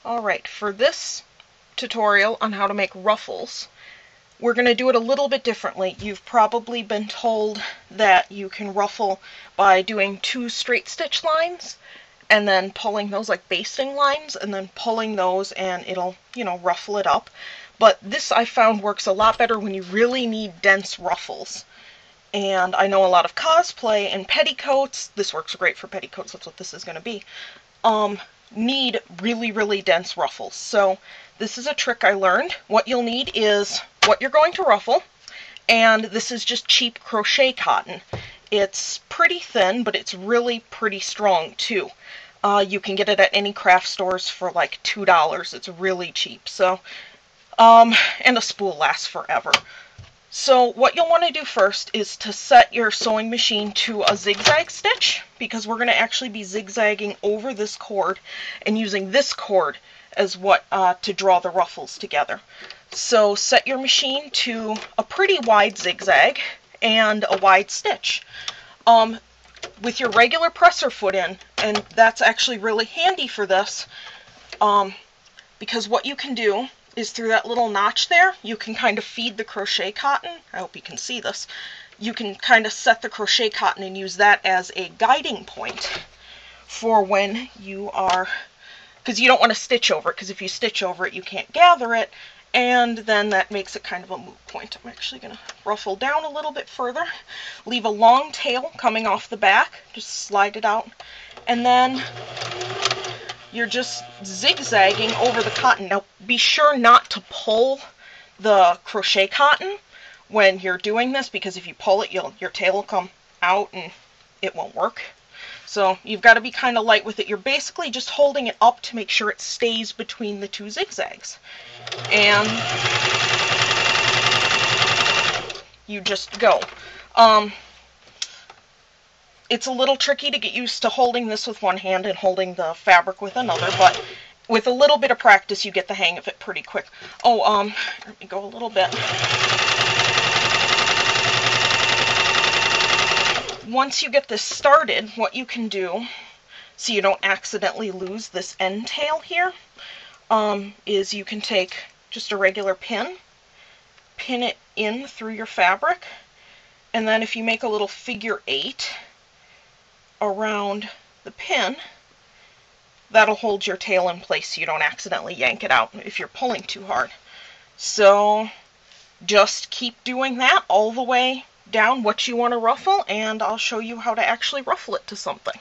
Alright, for this tutorial on how to make ruffles, we're going to do it a little bit differently. You've probably been told that you can ruffle by doing 2 straight stitch lines and then pulling those like basting lines and then pulling those and it'll, ruffle it up. But this I found works a lot better when you really need dense ruffles. And I know a lot of cosplay and petticoats, this works great for petticoats, that's what this is going to be, need really, really dense ruffles. So this is a trick I learned. What you'll need is what you're going to ruffle, and this is just cheap crochet cotton. It's pretty thin, but it's really pretty strong too. You can get it at any craft stores for like $2. It's really cheap. So, and a spool lasts forever. So what you'll want to do first is to set your sewing machine to a zigzag stitch, because we're going to actually be zigzagging over this cord and using this cord as what to draw the ruffles together. So set your machine to a pretty wide zigzag and a wide stitch. With your regular presser foot in, and that's actually really handy for this, because what you can do is through that little notch there, you can kind of feed the crochet cotton. I hope you can see this. You can kind of set the crochet cotton and use that as a guiding point for when you are, because you don't want to stitch over it, because if you stitch over it, you can't gather it, and then that makes it kind of a moot point. I'm actually going to ruffle down a little bit further, leave a long tail coming off the back, just slide it out, and then you're just zigzagging over the cotton. Now be sure not to pull the crochet cotton when you're doing this, because if you pull it, your tail will come out and it won't work. So you've got to be kind of light with it. You're basically just holding it up to make sure it stays between the 2 zigzags. And you just go. It's a little tricky to get used to holding this with one hand and holding the fabric with another, but with a little bit of practice you get the hang of it pretty quick. Oh, let me go a little bit. Once you get this started, what you can do, so you don't accidentally lose this end tail here, is you can take just a regular pin it in through your fabric, and then if you make a little figure 8 around the pin, that'll hold your tail in place so you don't accidentally yank it out if you're pulling too hard. So just keep doing that all the way down what you want to ruffle, and I'll show you how to actually ruffle it to something.